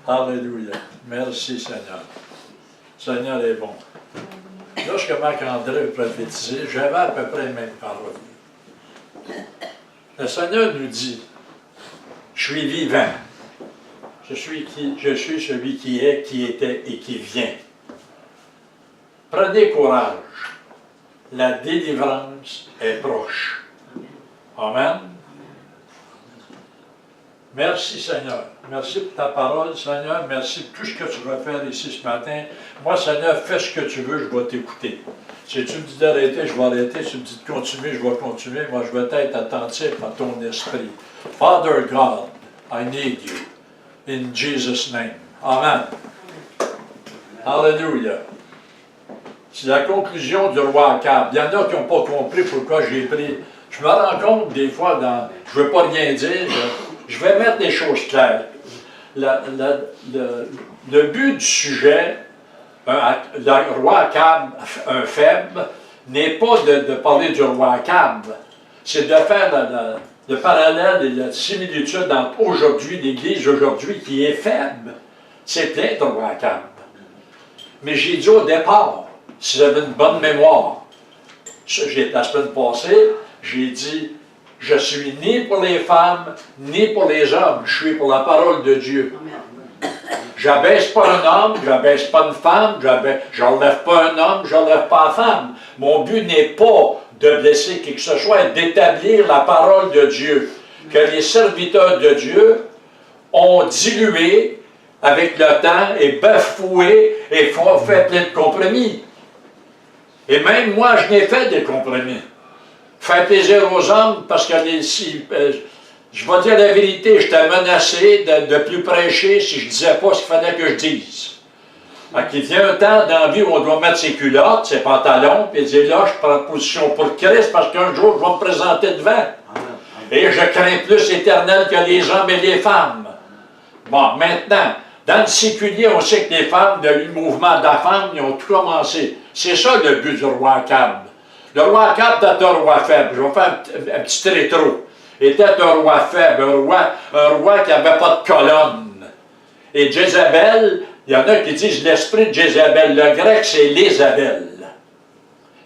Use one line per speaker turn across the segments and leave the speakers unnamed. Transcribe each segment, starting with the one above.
Alléluia. Merci Seigneur. Seigneur est bon. Lorsque Marc-André a prophétisé, j'avais à peu près les mêmes paroles. Le Seigneur nous dit, je suis vivant. Je suis celui qui est, qui était et qui vient. Prenez courage. La délivrance est proche. Amen. Merci Seigneur. Merci pour ta parole, Seigneur. Merci pour tout ce que tu vas faire ici ce matin. Moi, Seigneur, fais ce que tu veux, je vais t'écouter. Si tu me dis d'arrêter, je vais arrêter. Si tu me dis de continuer, je vais continuer. Moi, je vais être attentif à ton esprit. Father God, I need you. In Jesus' name. Amen. Alléluia. C'est la conclusion du roi Akab. Il y en a qui n'ont pas compris pourquoi j'ai pris. Je me rends compte des fois, je ne veux pas rien dire, je vais mettre les choses claires. Le but du sujet, le roi Akab, un faible, n'est pas de parler du roi Akab. C'est de faire le parallèle et la similitude entre aujourd'hui, l'Église aujourd'hui qui est faible. C'est plein de roi Akab. Mais j'ai dit au départ, si j'avais une bonne mémoire, la semaine passée, j'ai dit, je suis ni pour les femmes, ni pour les hommes, je suis pour la parole de Dieu. J'abaisse pas un homme, j'abaisse pas une femme, j'enlève pas un homme, j'enlève pas une femme. Mon but n'est pas de blesser qui que ce soit, d'établir la parole de Dieu. Que les serviteurs de Dieu ont dilué avec le temps et bafoué et fait plein de compromis. Et même moi, je n'ai fait des compromis. Faire plaisir aux hommes, parce que je vais dire la vérité, j'étais menacé de plus prêcher si je ne disais pas ce qu'il fallait que je dise. Il vient un temps dans la vie où on doit mettre ses culottes, ses pantalons, puis dire là, je prends position pour Christ, parce qu'un jour, je vais me présenter devant. Et je crains plus l'Éternel que les hommes et les femmes. Bon, maintenant, dans le séculier, on sait que les femmes, le mouvement de la femme, ils ont tout commencé. C'est ça le but du roi Akab. Le roi Akab était un roi faible. Je vais faire un petit rétro. Il était un roi faible, un roi qui n'avait pas de colonne. Et Jézabel, il y en a qui disent l'esprit de Jézabel. Le grec, c'est l'Ézabel.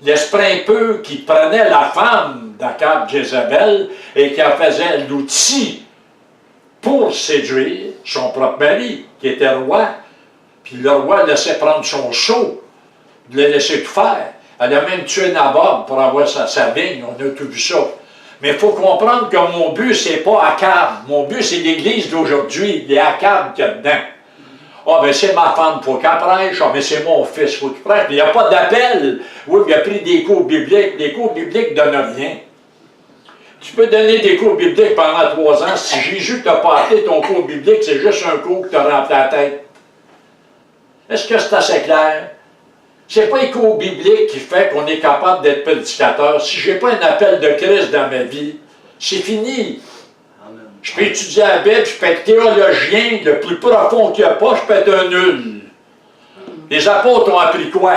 L'esprit impur qui prenait la femme d'Akab, Jézabel, et qui en faisait l'outil pour séduire son propre mari, qui était roi. Puis le roi laissait prendre son sceau, le laissait tout faire. Elle a même tué Naboth pour avoir sa vigne, on a tout vu ça. Mais il faut comprendre que mon but, c'est pas Akab. Mon but, c'est l'Église d'aujourd'hui, les Akab qu'il y a dedans. Ah, ben c'est ma femme, il faut qu'elle prêche. Ah, mais c'est mon fils, il faut qu'il prêche. Mais il n'y a pas d'appel. Oui, il a pris des cours bibliques. Les cours bibliques ne donnent rien. Tu peux donner des cours bibliques pendant 3 ans. Si Jésus t'a pas appelé ton cours biblique, c'est juste un cours que tu as rempli la tête. Est-ce que c'est assez clair? C'est pas les cours bibliques qui fait qu'on est capable d'être prédicateur. Si je n'ai pas un appel de Christ dans ma vie, c'est fini. Je peux étudier la Bible, je peux être théologien le plus profond qu'il n'y a pas, je peux être un nul. Les apôtres ont appris quoi?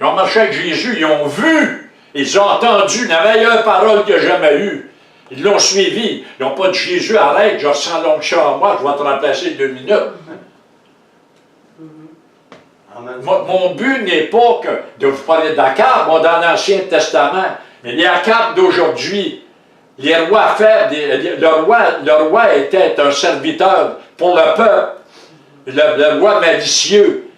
Ils ont marché avec Jésus, ils ont vu, ils ont entendu la meilleure parole que j'ai jamais eue. Ils l'ont suivi. Ils n'ont pas dit Jésus, arrête, je ressens l'onction en moi, je vais te remplacer 2 minutes. Mon but n'est pas de vous parler d'Akab, dans l'Ancien Testament, mais les Akab d'aujourd'hui, les rois faibles, le roi était un serviteur pour le peuple. Le roi malicieux,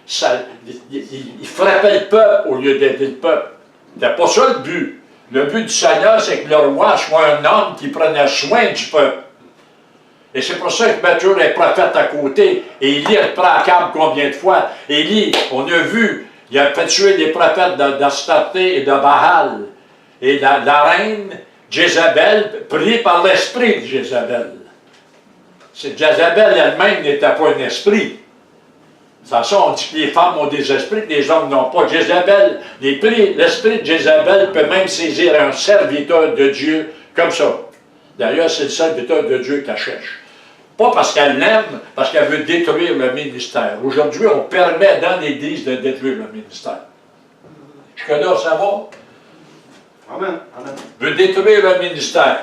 il frappait le peuple au lieu d'aider le peuple. C'était pas ça le but. Le but du Seigneur, c'est que le roi soit un homme qui prenait soin du peuple. Et c'est pour ça que Matthieu est prophète à côté. Et Élie reprend Akab combien de fois? Élie, on a vu, il a fait tuer les prophètes d'Astarté et de Baal. Et la reine Jézabel, pris par l'esprit de Jézabel. Jézabel elle-même n'était pas un esprit. De toute façon, on dit que les femmes ont des esprits, que les hommes n'ont pas. Jézabel, l'esprit de Jézabel peut même saisir un serviteur de Dieu comme ça. D'ailleurs, c'est le serviteur de Dieu qu'elle cherche. Pas parce qu'elle l'aime, parce qu'elle veut détruire le ministère. Aujourd'hui, on permet dans l'Église de détruire le ministère. Jusque-là, ça va?
Amen. Amen.
Veut détruire le ministère.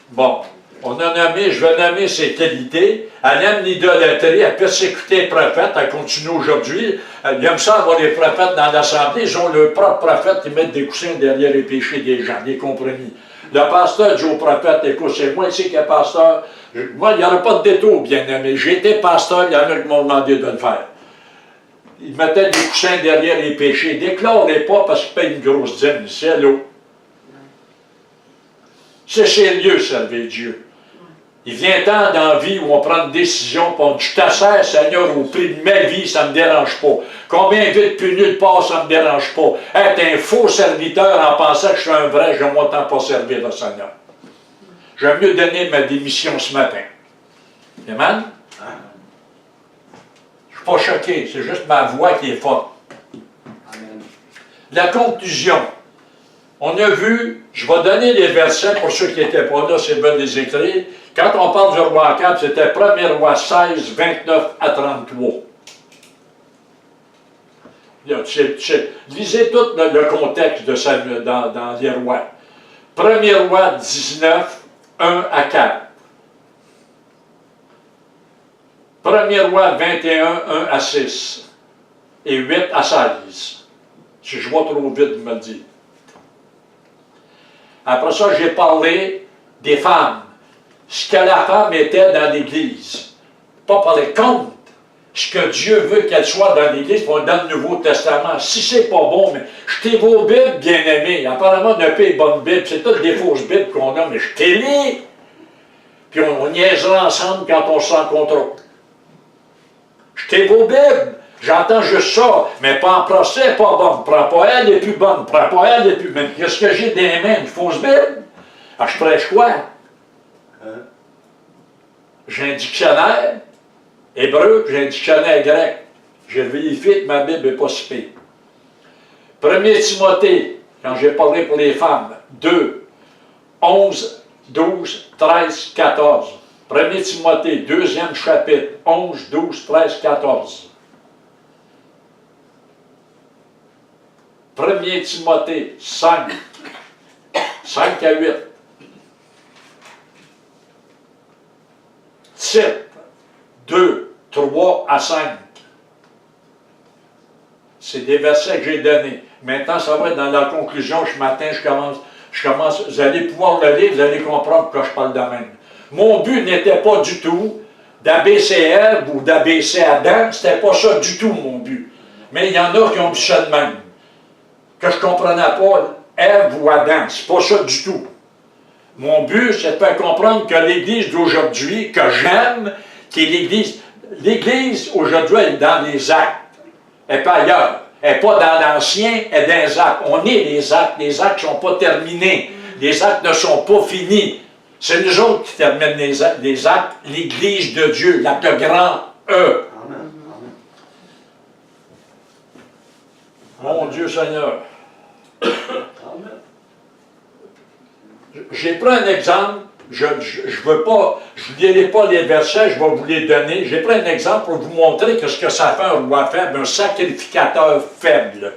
Bon. On a nommé, je vais nommer ses qualités. Elle aime l'idolâtrie, elle persécutait les prophètes, elle continue aujourd'hui. Il aime ça avoir les prophètes dans l'Assemblée, ils ont leurs propres prophètes qui mettent des coussins derrière les péchés des gens, des compromis. Le pasteur dit au prophète, écoute, c'est moi ici qui est pasteur. Moi, il n'y aura pas de détour, bien aimé. J'ai été pasteur, il y en a qui m'ont demandé de le faire. Ils mettaient des coussins derrière les péchés. Déclarez pas parce qu'ils payent une grosse dîme, c'est l'eau. C'est sérieux, servir Dieu. Il vient temps dans la vie où on prend une décision, puis on dit, je t'assère, Seigneur, au prix de ma vie, ça ne me dérange pas. Combien vite puis nulle part, ça ne me dérange pas. Être un faux serviteur en pensant que je suis un vrai, j'aime autant pas servir le Seigneur. J'aime mieux donner ma démission ce matin. Amen? Je ne suis pas choqué, c'est juste ma voix qui est forte. Amen. La conclusion. On a vu, je vais donner les versets pour ceux qui n'étaient pas là, c'est bien de les écrire. Quand on parle du roi Akab, c'était 1er roi 16, 29 à 33. Là, lisez tout le contexte de Samuel dans les rois. 1er roi 19, 1 à 4. 1er roi 21, 1 à 6. Et 8 à 16. Si je vois trop vite, vous me le dites. Après ça, j'ai parlé des femmes. Ce que la femme était dans l'Église. Pas parler contre ce que Dieu veut qu'elle soit dans l'Église, dans le Nouveau Testament. Si c'est pas bon, mais jetez vos Bibles, bien-aimés. Apparemment, on n'a pas les bonnes Bibles. C'est toutes des fausses Bibles qu'on a, mais jetez-les. Puis on niaisera ensemble quand on se rencontrera. Jetez vos Bibles. J'entends juste ça, mais pas en procès, pas bonne. Prends pas elle, elle est plus bonne. Prends pas elle, elle est plus bonne. Qu'est-ce que j'ai dans les mains? Une fausse Bible? Ah, je prêche quoi? J'ai un dictionnaire hébreu, j'ai un dictionnaire grec. J'ai vérifié que ma Bible n'est pas si pire. 1er Timothée, quand j'ai parlé pour les femmes, 2, 11, 12, 13, 14. 1er Timothée, 2e chapitre, 11, 12, 13, 14. 1er Timothée 5, 5 à 8. Tite 2, 3 à 5. C'est des versets que j'ai donnés. Maintenant, ça va être dans la conclusion. Ce matin, je commence. Vous allez pouvoir le lire, vous allez comprendre pourquoi je parle de même. Mon but n'était pas du tout d'abaisser Ève ou d'abaisser Adam. C'était pas ça du tout, mon but. Mais il y en a qui ont dit ça de même. Que je ne comprenais pas Ève ou Adam. C'est pas ça du tout. Mon but, c'est de faire comprendre que l'Église d'aujourd'hui, que j'aime, qui est l'Église. L'Église, aujourd'hui, elle est dans les actes. Elle n'est pas ailleurs. Elle n'est pas dans l'ancien, elle est dans les actes. On est les actes. Les actes ne sont pas terminés. Les actes ne sont pas finis. C'est nous autres qui terminent les actes. L'Église de Dieu, l'acte grand E. Amen. Mon Dieu Seigneur. J'ai pris un exemple, je ne lirai pas les versets, je vais vous les donner. J'ai pris un exemple pour vous montrer que ce que ça fait un roi faible, un sacrificateur faible.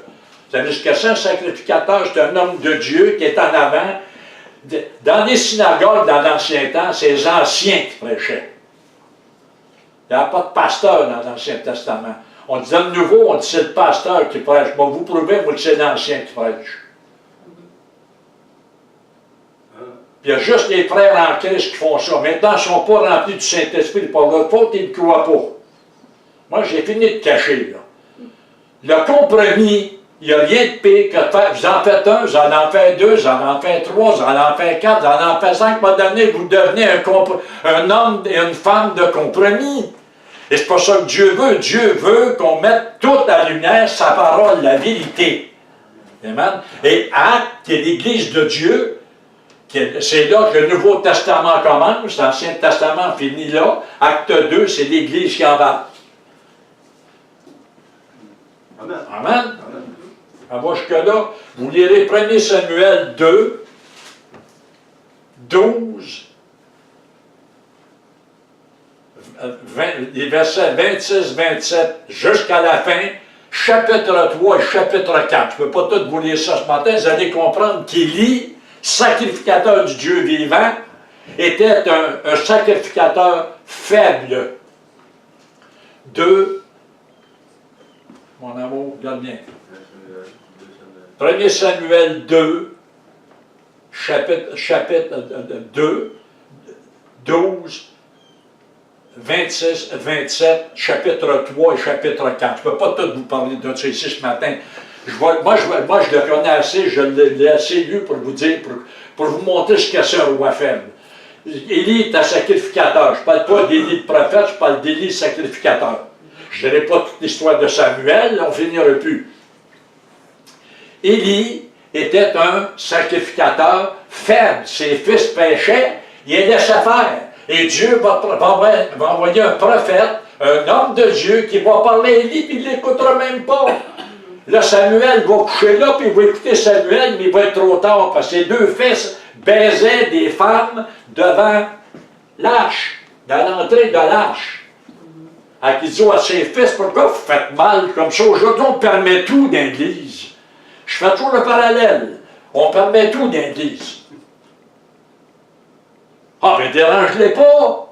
Vous savez ce que c'est un sacrificateur? C'est un homme de Dieu qui est en avant. Dans les synagogues, dans l'ancien temps, c'est les anciens qui prêchaient. Il n'y a pas de pasteur dans l'Ancien Testament. On dit dans le Nouveau, on dit c'est le pasteur qui prêche. Bon, vous prouvez, moi, que c'est l'ancien qui prêche. Il y a juste les frères en Christ qui font ça. Maintenant, ils ne sont pas remplis du Saint-Esprit par leur faute, ils ne croient pas. Moi, j'ai fini de cacher, là. Le compromis, il n'y a rien de pire que de faire. Vous en faites un, vous en faites deux, vous en faites trois, vous en faites quatre, vous en faites cinq. À un moment donné, vous devenez un homme et une femme de compromis. Et c'est pas ça que Dieu veut. Dieu veut qu'on mette toute la lumière, sa parole, la vérité. Amen. Et Acte, qui est l'Église de Dieu, c'est là que le Nouveau Testament commence, l'Ancien Testament finit là. Acte 2, c'est l'Église qui en va. Amen. Amen. On va jusque-là. Vous lirez 1 Samuel 2, 12, les versets 26, 27, jusqu'à la fin, chapitre 3 et chapitre 4. Je ne peux pas tout vous lire ça ce matin, vous allez comprendre qu'Élie, sacrificateur du Dieu vivant, était un sacrificateur faible. 2, mon amour, regarde bien. 1 Samuel 2, chapitre 2, 12, 26, 27, chapitre 3 et chapitre 4. Je ne peux pas tout vous parler de ça ici ce matin. Moi, je le connais assez, je l'ai assez lu pour vous dire, pour vous montrer ce qu'est ce roi faible. Élie est un sacrificateur. Je ne parle pas d'Élie de prophète, je parle d'Élie sacrificateur. Je ne dirai pas toute l'histoire de Samuel, on ne finira plus. Élie était un sacrificateur faible. Ses fils péchaient, il les laissait faire. Et Dieu va envoyer un prophète, un homme de Dieu, qui va parler à Élie, puis il ne l'écoutera même pas. Là, Samuel va coucher là, puis il va écouter Samuel, mais il va être trop tard, parce que ses deux fils baisaient des femmes devant l'arche, dans l'entrée de l'arche. Alors qu'il dit à ses fils, pourquoi vous faites mal comme ça? Aujourd'hui, on permet tout dans l'Église. Je fais toujours le parallèle. On permet tout dans l'Église. Ah, mais dérange-les pas!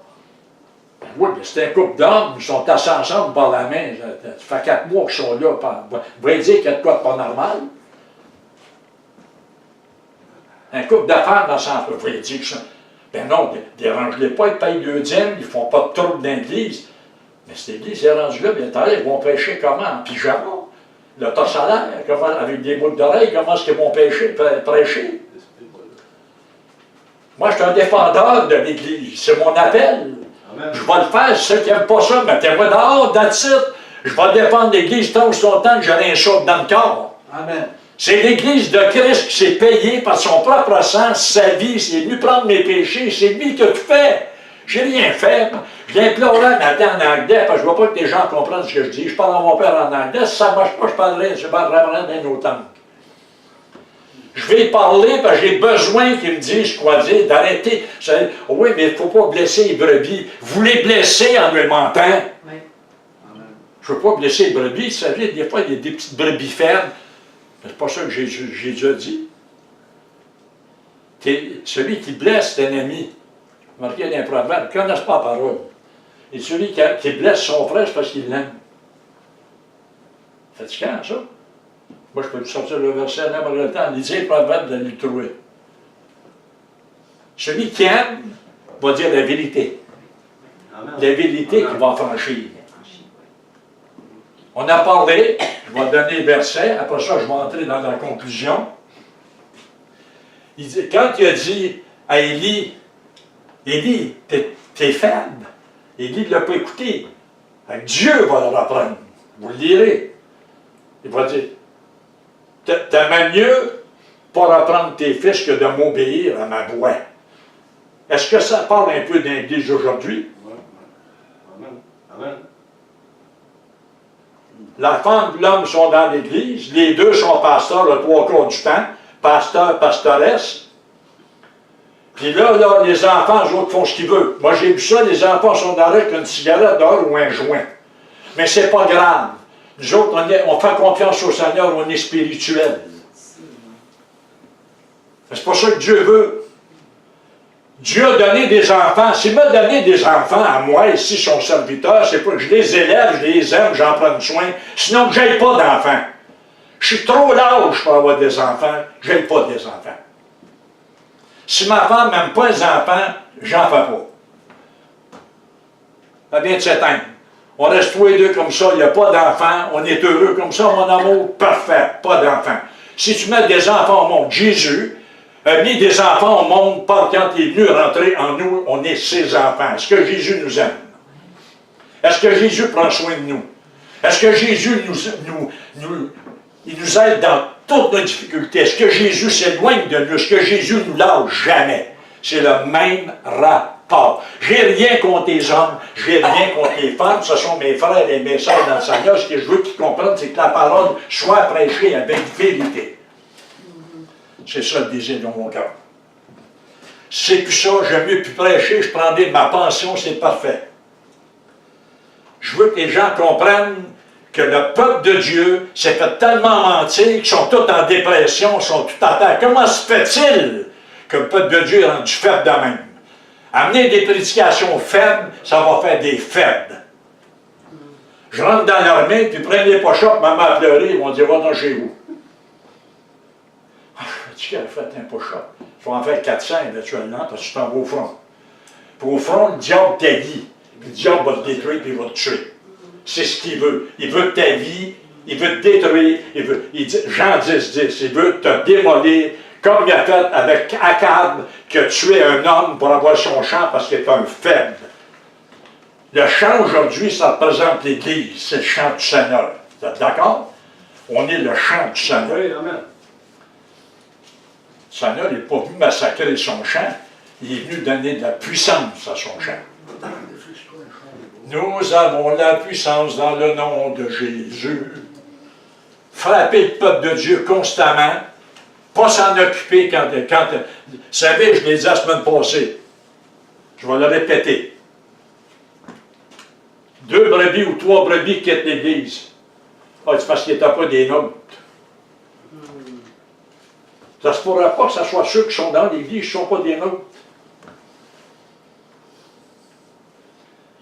Ben oui, mais c'est un couple d'hommes, ils sont assis ensemble par la main. Ça fait 4 mois qu'ils sont là. Vous voyez dire qu'il y a de quoi de pas normal? Un couple d'affaires dans le sens, vous voyez dire que ça. Ben non, dérange-les pas, ils payent le dîme, ils font pas de trouble dans l'Église. Mais cette Église est rendue là, bien tard, ils vont prêcher comment? En pyjama? Le torse à l'air, comment, avec des boucles d'oreilles, comment est-ce qu'ils vont prêcher? Moi, je suis un défendeur de l'Église. C'est mon appel. Amen. Je vais le faire. Ceux qui n'aiment pas ça, mettez-moi dehors, that's it. Je vais défendre l'Église tant que longtemps que j'aurai un choc dans le corps. Amen. C'est l'Église de Christ qui s'est payée par son propre sang, sa vie. C'est venu prendre mes péchés. C'est lui qui a tout fait. J'ai rien fait. Je l'implorais matin en anglais, parce que je ne vois pas que les gens comprennent ce que je dis. Je parle à mon père en anglais. Si ça ne marche pas, je parlerai d'un autre langue. Je vais parler parce que j'ai besoin qu'ils me disent quoi dire, d'arrêter. Oui, mais il ne faut pas blesser les brebis. Vous les blessez en les mentant. Oui. Je ne veux pas blesser les brebis. Vous savez, des fois, il y a des petites brebis fermes. C'est pas ça que Jésus a dit. Celui qui blesse l'ennemi, marqué dans un proverbe, ne connaisse pas la parole. Et celui qui blesse son frère, c'est parce qu'il l'aime. C'est fatigant, ça? Moi, je peux vous sortir le verset à n'importe quel temps. Lisez le proverbe de le trouver. Celui qui aime va dire la vérité. Amen. La vérité qu'il va franchir. On a parlé, je vais donner le verset, après ça, je vais entrer dans la conclusion. Il dit, quand il a dit à Élie, Élie, t'es faible. Élie ne l'a pas écouté. Dieu va le reprendre. Vous le lirez. Il va dire, t'aimes mieux pas reprendre tes fils que de m'obéir à ma voix. Est-ce que ça parle un peu de l'Église aujourd'hui? Amen. Amen. La femme et l'homme sont dans l'Église, les deux sont pasteurs le 3/4 du temps, pasteur, pastoresse. Puis là, les enfants, eux autres font ce qu'ils veulent. Moi, j'ai vu ça, les enfants sont dans avec une cigarette dehors ou un joint. Mais c'est pas grave. Nous autres, on fait confiance au Seigneur, on est spirituel. C'est pas ça que Dieu veut. Dieu a donné des enfants. S'il m'a donné des enfants à moi, ici, son serviteur, c'est pas que je les élève, je les aime, j'en prends soin. Sinon, je n'ai pas d'enfants. Je suis trop large pour avoir des enfants, je n'ai pas des enfants. Si ma femme n'aime pas les enfants, j'en fais pas. Ça vient de s'éteindre. On reste tous les deux comme ça, il n'y a pas d'enfants, on est heureux comme ça, mon amour, parfait, pas d'enfants. Si tu mets des enfants au monde, Jésus a mis des enfants au monde, pas quand il est venu rentrer en nous, on est ses enfants. Est-ce que Jésus nous aime? Est-ce que Jésus prend soin de nous? Est-ce que Jésus il nous aide dans toutes nos difficultés? Est-ce que Jésus s'éloigne de nous? Est-ce que Jésus nous lâche? Jamais. C'est le même rapport. J'ai rien contre les hommes, j'ai rien contre les femmes, ce sont mes frères et mes sœurs dans le Seigneur. Ce que je veux qu'ils comprennent, c'est que la parole soit prêchée avec vérité. C'est ça le désir de mon cœur. C'est plus ça, j'aime mieux plus prêcher, je prendrai ma pension, c'est parfait. Je veux que les gens comprennent que le peuple de Dieu s'est fait tellement mentir qu'ils sont tous en dépression, sont tous à terre. Comment se fait-il que le peuple de Dieu est rendu faible de même? Amener des prédications faibles, ça va faire des faibles. Je rentre dans l'armée, puis prenez pas choc, maman a pleuré, ils vont dire, va-t'en chez vous. Tu qu'elle a fait un push-up. Je vais en faire 400 éventuellement, parce que tu t'en vas au front. Puis au front, le diable t'haït. Puis le diable va te détruire, puis il va te tuer. C'est ce qu'il veut. Il veut ta vie, il veut te détruire, il dit, Jean 10, il veut te démolir, comme il a fait avec Akab, qui a tué un homme pour avoir son champ parce qu'il est un faible. Le champ aujourd'hui, ça représente l'Église, c'est le champ du Seigneur. Vous êtes d'accord? On est le champ du Seigneur.
Oui, amen.
Le Seigneur n'est pas venu massacrer son champ, il est venu donner de la puissance à son champ. Nous avons la puissance dans le nom de Jésus. Frapper le peuple de Dieu constamment, pas s'en occuper quand vous savez, je l'ai dit la semaine passée, je vais le répéter. 2 brebis ou 3 brebis quittent l'Église. Ah, c'est parce qu'ils n'étaient pas des nôtres. Ça ne se pourra pas que ce soit ceux qui sont dans l'Église qui ne sont pas des nôtres.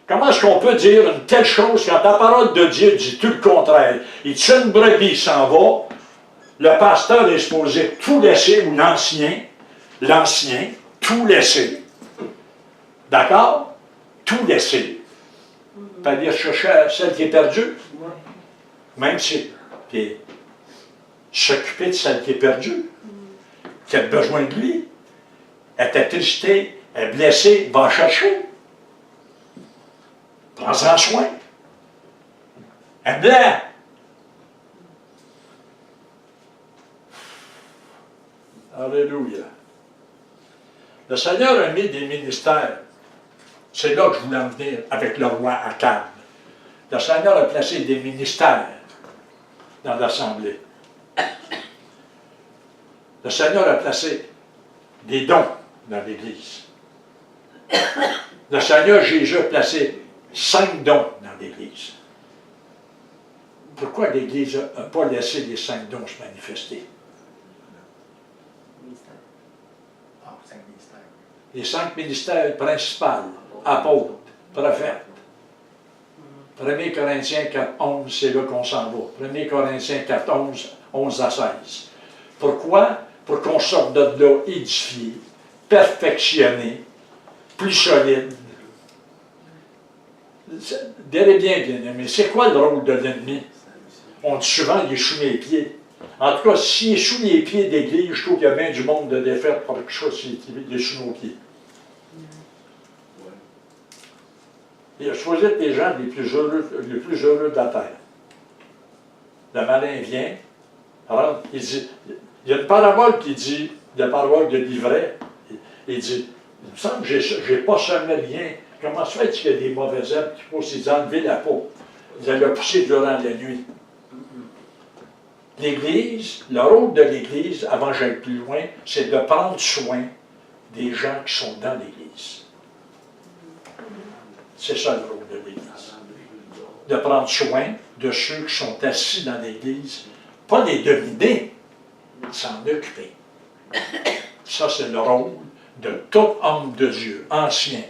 Comment est-ce qu'on peut dire une telle chose quand la parole de Dieu dit tout le contraire? Il tue une brebis, il s'en va. Le pasteur est supposé tout laisser, ou l'ancien, tout laisser. D'accord? Tout laisser. Pas aller chercher celle qui est perdue. Même si. Puis, s'occuper de celle qui est perdue, qui a besoin de lui. Elle est attristée, elle est blessée, va en chercher. Prends-en soin. Aime-la. Alléluia. Le Seigneur a mis des ministères. C'est là que je voulais en venir avec le roi Akab. Le Seigneur a placé des ministères dans l'Assemblée. Le Seigneur a placé des dons dans l'Église. Le Seigneur Jésus a placé 5 dons dans l'Église. Pourquoi l'Église n'a pas laissé les 5 dons se manifester? Les 5 ministères principaux, apôtres, prophètes. 1 Corinthiens 4, 11, c'est là qu'on s'en va. 1 Corinthiens 4, 11 à 16. Pourquoi? Pour qu'on sorte de là édifié, perfectionné, plus solide. Dérez bien, bien-aimé, c'est quoi le rôle de l'ennemi? On dit souvent, il est sous mes pieds. En tout cas, s'il est sous les pieds d'Église, je trouve qu'il y a bien du monde de défaite pour quelque chose qui est sous nos pieds. Il a choisi les gens les plus heureux de la terre. Le malin vient, rentre, il dit, il y a une parabole qui dit, la parabole de l'ivraie, il dit, il me semble que je n'ai pas semé rien. Comment se fait qu'il y a des mauvaises herbes qui poussent, ils enlever la peau? Ils allaient pousser durant la nuit. L'Église, le rôle de l'Église, avant que j'aille plus loin, c'est de prendre soin des gens qui sont dans l'Église. C'est ça le rôle de l'Église. De prendre soin de ceux qui sont assis dans l'Église, pas les dominer, s'en occuper. Ça, c'est le rôle de tout homme de Dieu, ancien.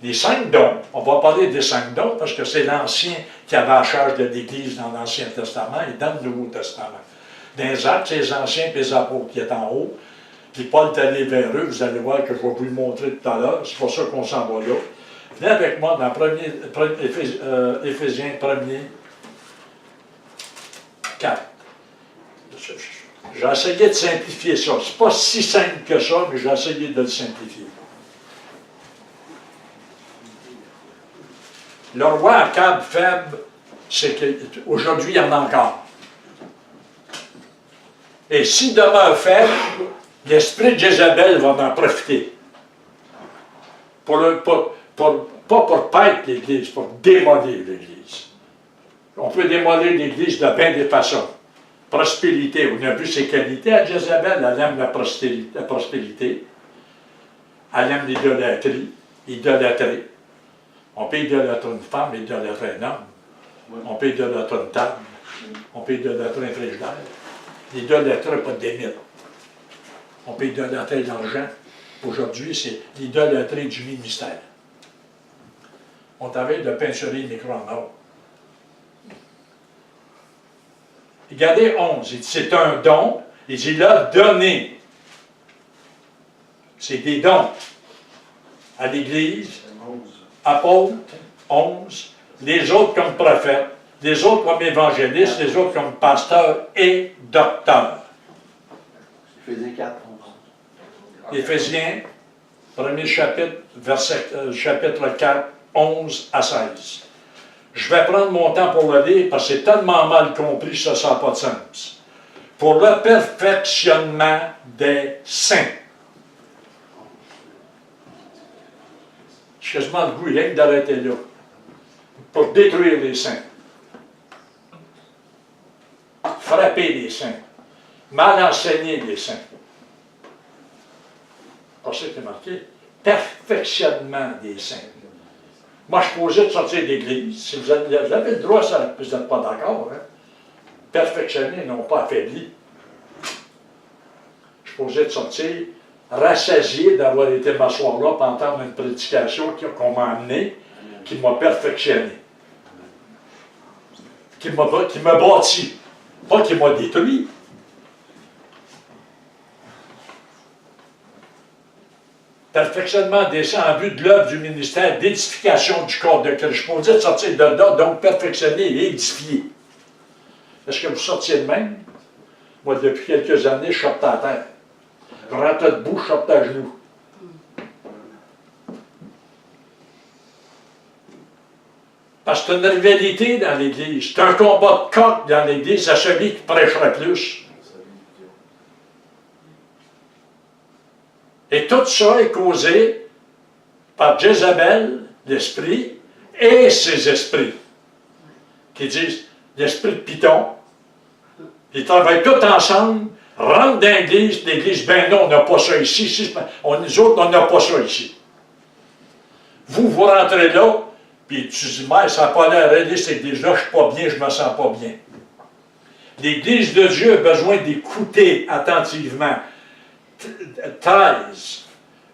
Les 5 dons, on va parler des 5 dons parce que c'est l'ancien qui avait la charge de l'Église dans l'Ancien Testament et dans le Nouveau Testament. Dans les Actes, c'est les anciens et les apôtres qui est en haut. Puis Paul est allé vers eux, vous allez voir que je vais vous le montrer tout à l'heure, c'est pour ça qu'on s'en va là. Venez avec moi dans Éphésiens 1er 4. J'ai essayé de simplifier ça. C'est pas si simple que ça, mais j'ai essayé de le simplifier. Le roi Akab faible, c'est qu'aujourd'hui, il y en a encore. Et s'il demeure faible, l'esprit de Jézabel va en profiter. Pas pour paître l'Église, pour démolir l'Église. On peut démolir l'Église de bien des façons. Prospérité, on a vu ses qualités à Jézabel, elle aime la prospérité, elle aime l'idolâtrie, idolâtrer. On peut idolâtrer une femme, idolâtrer un homme. On peut idolâtrer une table, on peut idolâtrer un frigidaire. L'idolâtrie n'a pas de limite. On peut idolâtrer l'argent, Aujourd'hui, c'est l'idolâtrie du ministère. On travaille de peinturer le micro en or. Regardez 11, il dit, c'est un don. Il dit là, donner. C'est des dons à l'Église, apôtres, 11, les autres comme prophètes, les autres comme évangélistes, les autres comme pasteurs et docteurs.
Éphésiens 4, 11.
Éphésiens, premier chapitre, chapitre 4, 11 à 16. Je vais prendre mon temps pour le lire parce que c'est tellement mal compris, ça n'a pas de sens. Pour le perfectionnement des saints. J'ai quasiment le goût, rien que d'arrêter là. Pour détruire les saints. Frapper les saints. Mal enseigner les saints. Pas ça qui est marqué. Perfectionnement des saints. Moi, je suis posé de sortir d'église. Si vous avez le droit, ça, vous n'êtes pas d'accord. Hein? Perfectionner, non pas affaibli. Je suis posé de sortir, rassasié d'avoir été m'asseoir là pour entendre une prédication qu'on m'a amenée, qui m'a perfectionné. Qui m'a bâti. Pas qui m'a détruit. Perfectionnement des saints en vue de l'œuvre du ministère d'édification du corps de Christ. Je suis posé de sortir de là, donc perfectionner et édifier. Est-ce que vous sortiez de même? Moi, depuis quelques années, je sortais à terre. Je rentrais debout, je sortais à genoux. Parce que c'est une rivalité dans l'Église. C'est un combat de coq dans l'Église, c'est celui qui prêcherait plus. Et tout ça est causé par Jézabel, l'esprit, et ses esprits, qui disent l'esprit de Python. Ils travaillent tous ensemble, rentrent dans l'Église, ben non, on n'a pas ça ici, nous autres, on n'a pas ça ici. Vous rentrez là, puis tu dis, mais ça n'a pas l'air réaliste, cette église-là, je ne suis pas bien, je ne me sens pas bien. L'Église de Dieu a besoin d'écouter attentivement. 13.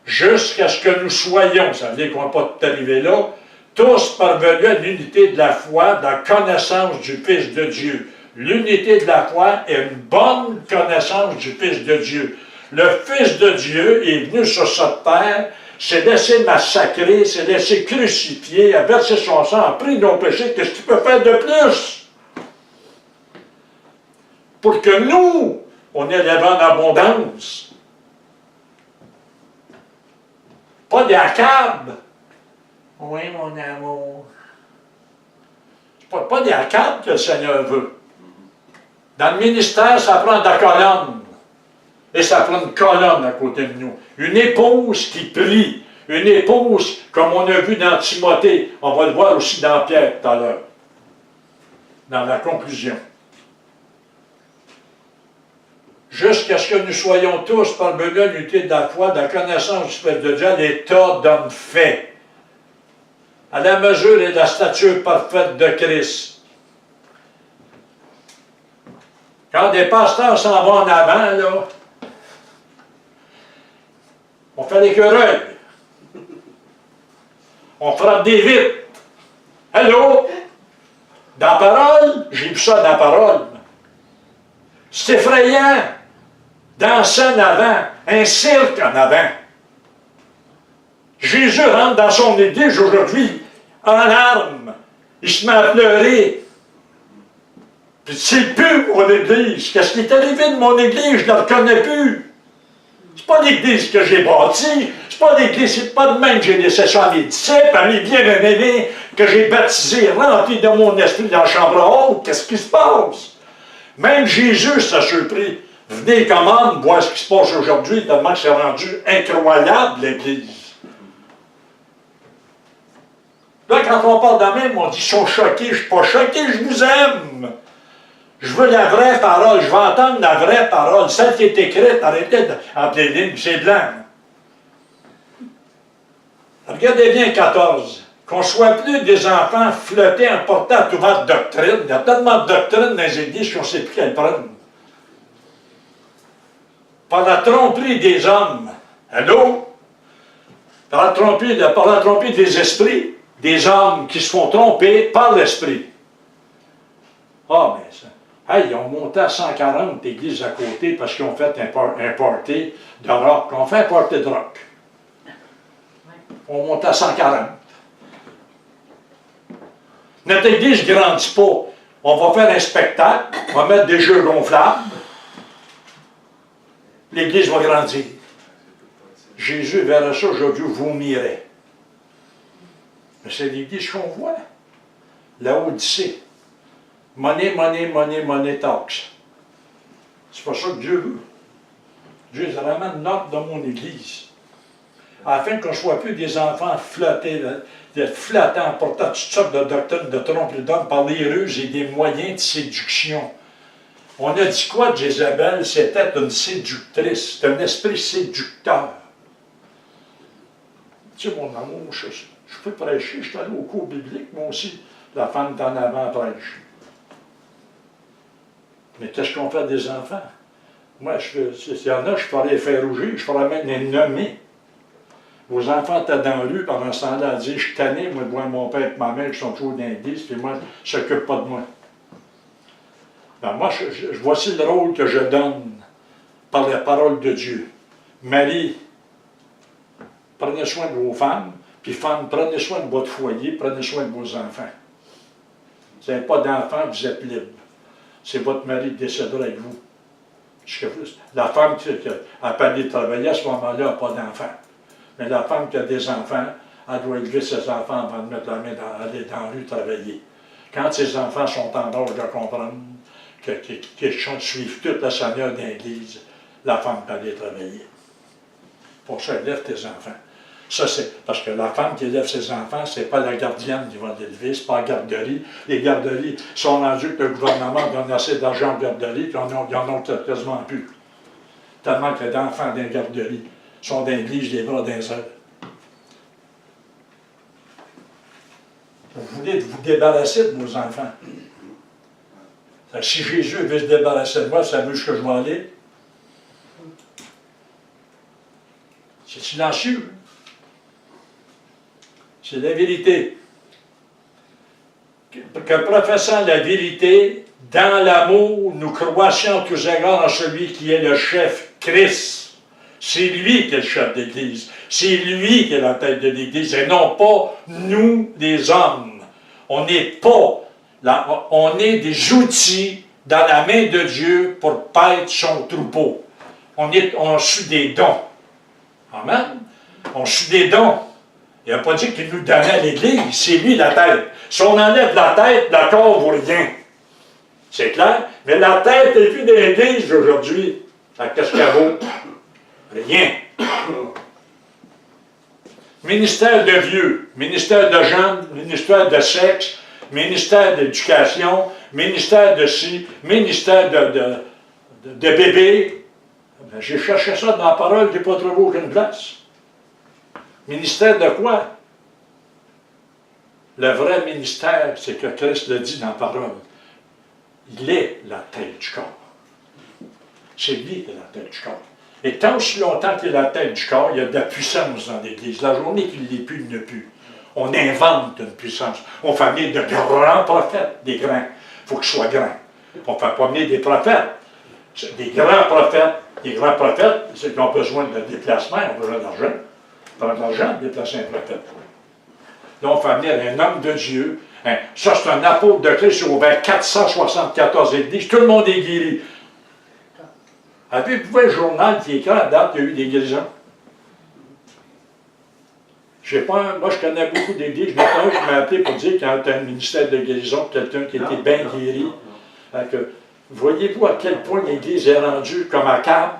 Jusqu'à ce que nous soyons, ça veut dire qu'on ne va pas tout arriver là, tous parvenus à l'unité de la foi, dans la connaissance du Fils de Dieu. L'unité de la foi est une bonne connaissance du Fils de Dieu. Le Fils de Dieu est venu sur cette terre, s'est laissé massacrer, s'est laissé crucifier, a versé son sang, a pris nos péchés. Qu'est-ce qu'il peut faire de plus? Pour que nous, on ait la bonne abondance. Pas d'accable. Oui, mon amour. C'est pas d'accable que le Seigneur veut. Dans le ministère, ça prend de la colonne. Et ça prend une colonne à côté de nous. Une épouse qui prie. Une épouse, comme on a vu dans Timothée. On va le voir aussi dans Pierre tout à l'heure. Dans la conclusion. Jusqu'à ce que nous soyons tous parvenus à l'unité de la foi, de la connaissance du Fils de Dieu, à l'état d'homme fait, à la mesure et la stature parfaite de Christ. Quand des pasteurs s'en vont en avant, là, on fait l'écureuil. On frappe des vitres. Allô? Dans la parole, j'ai vu ça dans la parole. C'est effrayant. Danser en avant, un cirque en avant. Jésus rentre dans son église aujourd'hui en larmes. Il se met à pleurer. Puis c'est plus mon église. Qu'est-ce qui est arrivé de mon église? Je ne la reconnais plus. C'est pas l'église que j'ai bâtie. C'est pas l'église, c'est pas de même que j'ai laissé ça à mes disciples, à mes bien-aimés que j'ai baptisés, remplis de mon esprit dans la chambre haute. Qu'est-ce qui se passe? Même Jésus s'est surpris. Venez quand même voir ce qui se passe aujourd'hui, tellement que c'est rendu incroyable, l'Église. Là, quand on parle de même, on dit, ils sont choqués. Je ne suis pas choqué, je vous aime. Je veux la vraie parole, je veux entendre la vraie parole, celle qui est écrite, arrêtez entre les lignes, c'est blanc. Regardez bien 14. Qu'on ne soit plus des enfants flottés en portant toute votre doctrine. Il y a tellement de doctrines dans les églises qu'on ne sait plus quelle prendre. Par la tromperie des hommes. Allô? par la tromperie des esprits, des hommes qui se font tromper par l'esprit. Ah, mais ça. Hey, ils ont monté à 140 églises à côté parce qu'ils ont fait un party de rock. On fait un party de rock. On monte à 140. Notre église ne grandit pas. On va faire un spectacle, on va mettre des jeux gonflables. L'église va grandir. Jésus verra ça, aujourd'hui, vomirait. Mais c'est l'église qu'on voit. La Odyssée. Money, money, money, money talks. C'est pas ça que Dieu veut. Dieu ramène l'ordre dans mon église. Afin qu'on ne soit plus des enfants flottés, flottant, portant toutes sortes de doctrines de tromperie d'hommes par les ruses et des moyens de séduction. On a dit quoi de Jézabel? C'était une séductrice, c'est un esprit séducteur. Tu sais, mon amour, je peux prêcher, je suis allé au cours biblique, moi aussi. La femme est en avant prêche. Mais qu'est-ce qu'on fait des enfants? Moi, s'il y en a, je pourrais les faire rougir, je pourrais même les nommer. Vos enfants étaient dans la rue pendant ce temps-là à dire, je suis tanné, moi, de voir mon père et ma mère qui sont toujours dans l'église, puis moi, je ne s'occupe pas de moi. Ben, moi, voici le rôle que je donne par la parole de Dieu. Marie, prenez soin de vos femmes, puis femmes, prenez soin de votre foyer, prenez soin de vos enfants. Vous n'avez pas d'enfants, vous êtes libre. C'est votre mari qui décédera avec vous. La femme qui a pas de travailler, à ce moment-là, n'a pas d'enfants. Mais la femme qui a des enfants, elle doit élever ses enfants avant de mettre la main aller dans la rue travailler. Quand ses enfants sont en âge de comprendre qu'ils suivent tout le Seigneur d'Église, la femme peut aller travailler. Pour ça, élève tes enfants. Ça, c'est parce que la femme qui élève ses enfants, c'est pas la gardienne qui va l'élever, c'est pas la garderie. Les garderies sont rendues que le gouvernement donne assez d'argent aux garderies, puis ils en ont quasiment plus. Tellement que les enfants dans les garderies sont dans l'église, les bras d'un seul. Vous voulez vous débarrasser de vos enfants. Si Jésus veut se débarrasser de moi, ça veut que je vais aller. C'est silencieux. C'est la vérité. Que professant la vérité, dans l'amour, nous croissions tous égards en celui qui est le chef, Christ. C'est lui qui est le chef d'Église. C'est lui qui est la tête de l'Église, et non pas nous, les hommes. On n'est pas, on est des outils dans la main de Dieu pour paître son troupeau. On suit des dons. Amen. On suit des dons. Il n'a pas dit qu'il nous donnait à l'Église, c'est lui la tête. Si on enlève la tête, le corps ne vaut rien. C'est clair? Mais la tête n'est plus de l'Église aujourd'hui. Qu'est-ce qu'elle vaut? Rien. Ministère de vieux, ministère de jeunes, ministère de sexe, ministère d'éducation, ministère de ci, ministère de bébé. J'ai cherché ça dans la parole, je n'ai pas trouvé aucune place. Ministère de quoi? Le vrai ministère, c'est que Christ le dit dans la parole. Il est la tête du corps. C'est lui qui est la tête du corps. Et tant aussi longtemps qu'il est la tête du corps, il y a de la puissance dans l'Église. La journée qu'il n'est plus, il n'est plus. On invente une puissance. On fait venir de grands prophètes, des grands. Il faut qu'ils soient grands. On ne fait pas venir des prophètes. Des grands prophètes. Des grands prophètes, c'est qu'ils ont besoin de déplacement, ils ont besoin d'argent. Prendre de l'argent pour déplacer un prophète. Là, on fait venir un homme de Dieu. Ça, c'est un apôtre de Christ. Il a ouvert 474 églises. Tout le monde est guéri. Avez-vous vu le journal qui écrit à date qu'il y a eu des guérisons? Je sais pas, moi, je connais beaucoup d'églises. Je n'ai pas un qui m'a appelé pour dire qu'il y a un ministère de guérison, quelqu'un qui était bien guéri. Voyez-vous à quel point l'Église est rendue comme Akab,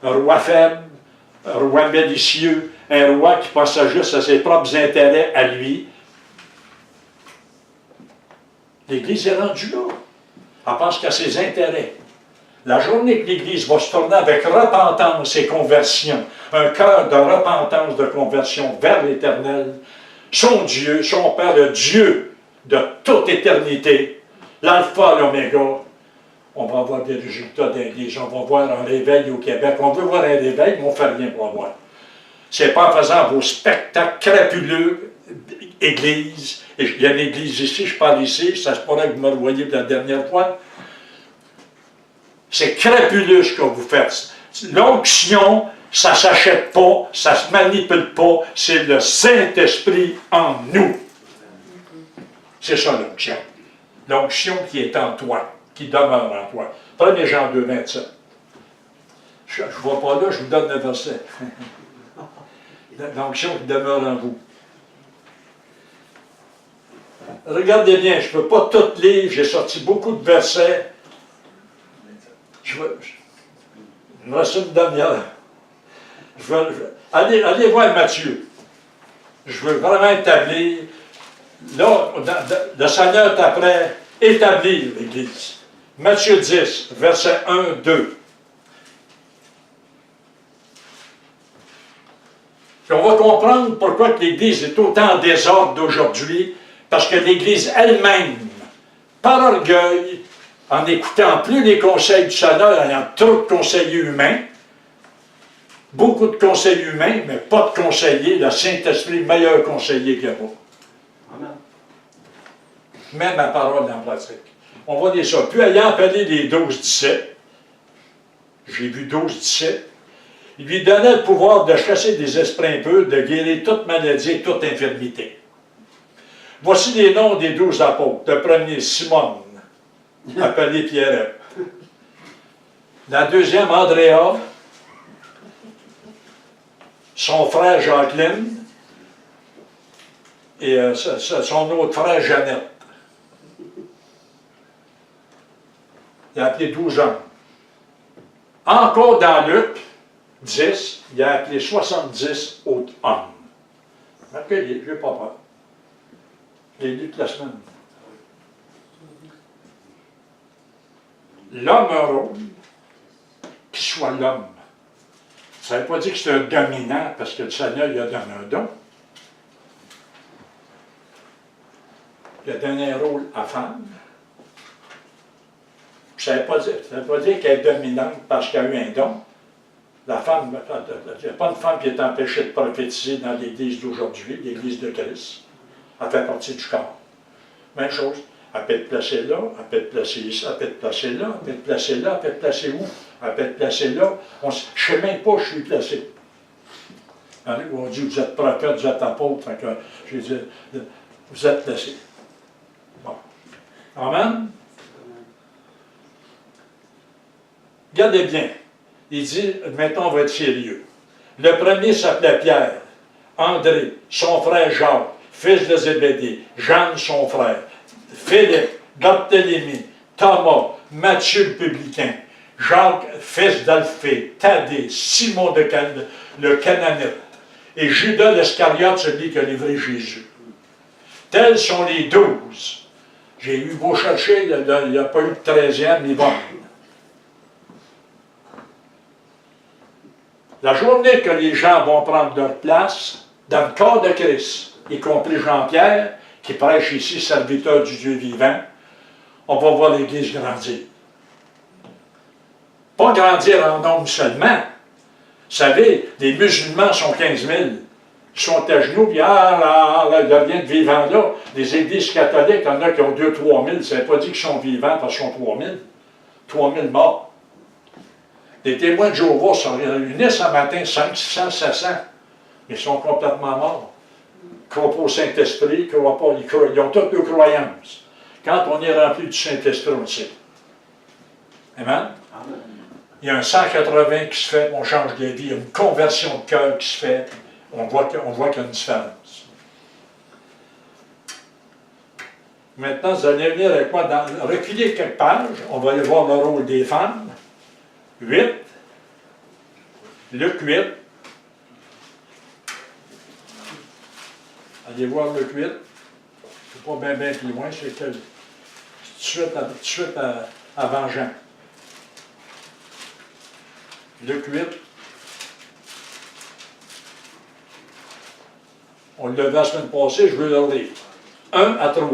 un roi faible, un roi malicieux, un roi qui pensait juste à ses propres intérêts à lui. L'Église est rendue là. Elle pense qu'à ses intérêts. La journée que l'Église va se tourner avec repentance et conversion, un cœur de repentance, de conversion vers l'Éternel, son Dieu, son Père, le Dieu de toute éternité, l'alpha, l'oméga, on va avoir des résultats d'Église. On va voir un réveil au Québec. On veut voir un réveil, mais on ne fait rien pour avoir. C'est pas en faisant vos spectacles crapuleux, église. Et il y a une église ici, je parle ici, ça se pourrait que vous me le voyez la dernière fois. C'est crapuleux ce que vous faites. L'onction, ça ne s'achète pas, ça ne se manipule pas, c'est le Saint-Esprit en nous. C'est ça l'onction. L'onction qui est en toi, qui demeure en toi. Prenez Jean 2, 27. Je ne vois pas là, je vous donne le verset. L'onction qui demeure en vous. Regardez bien, je ne peux pas tout lire, j'ai sorti beaucoup de versets. Il me reste une demi-heure. Allez voir Matthieu. Je veux vraiment établir. Là, le Seigneur est après établir l'Église. Matthieu 10, versets 1, 2. Puis on va comprendre pourquoi l'Église est autant en désordre d'aujourd'hui, parce que l'Église elle-même, par orgueil, en n'écoutant plus les conseils du Seigneur, ayant trop de conseillers humains, beaucoup de conseillers humains, mais pas de conseillers, le Saint-Esprit, meilleur conseiller qu'il n'y a pas.
Amen.
Même ma parole en pratique. On va dire ça. Puis ayant appelé les 12-17, j'ai vu 12-17, il lui donnait le pouvoir de chasser des esprits impurs, de guérir toute maladie et toute infirmité. Voici les noms des 12 apôtres. Le premier, Simon, appelé Pierre. La deuxième, Andréa, son frère Jacqueline, et son autre frère Jeannette. Il a appelé 12 hommes. Encore dans Luc 10, il a appelé 70 autres hommes. Marquez-les, je n'ai pas peur. Je l'ai lu toute la semaine. L'homme heureux, qu'il soit l'homme. Ça ne veut pas dire que c'est un dominant, parce que le Seigneur lui a donné un don. Il a donné un rôle à femme. Ça ne veut pas dire qu'elle est dominante parce qu'elle a eu un don. La femme, il n'y a pas de femme qui est empêchée de prophétiser dans l'Église d'aujourd'hui, l'Église de Christ. Elle fait partie du corps. Même chose. Elle peut être placée là, elle peut être placée ici, elle peut être placée là, elle peut être placée là, elle peut être placée où? Elle peut être placée là. Je ne sais même pas où je suis placé. On dit, vous êtes prophète, vous êtes apôtre. Fait que, je dis, vous êtes placé. Bon. Amen? Regardez bien. Il dit, maintenant on va être sérieux. Le premier s'appelait Pierre, André, son frère Jacques, fils de Zébédée, Jean, son frère, Philippe, Barthélemy, Thomas, Matthieu le publicain, Jacques, fils d'Alphée, Thaddée, Simon le Cananite, et Judas l'Iscariote, celui qui a livré Jésus. Tels sont les 12. J'ai eu beau chercher, il n'y a pas eu de 13e, ni bon. La journée que les gens vont prendre leur place dans le corps de Christ, y compris Jean-Pierre, qui prêche ici, serviteur du Dieu vivant, on va voir l'Église grandir. Pas grandir en nombre seulement. Vous savez, les musulmans sont 15 000. Ils sont à genoux, puis il n'y a rien de vivant là. Les églises catholiques, il y en a qui ont 2-3 000. Ça ne veut pas dire qu'ils sont vivants parce qu'ils sont 3 000. 3 000 morts. Les témoins de Jéhovah se réunissent ce matin, 500, 600, 700. Ils sont complètement morts. Ils ne croient pas au Saint-Esprit, ils croient pas, ils ont toutes leurs croyances. Quand on est rempli du Saint-Esprit, on le sait. Amen? Amen. Il y a un 180 qui se fait, on change de vie, il y a une conversion de cœur qui se fait, on voit qu'il y a une différence. Maintenant, vous allez venir avec moi, reculer quelques pages, on va aller voir le rôle des femmes. 8, Luc 8. Allez voir Luc 8. C'est pas bien plus loin, c'est tout de suite avant Jean. Luc 8. On l'a vu la semaine passée, je veux le lire. 1 à 3.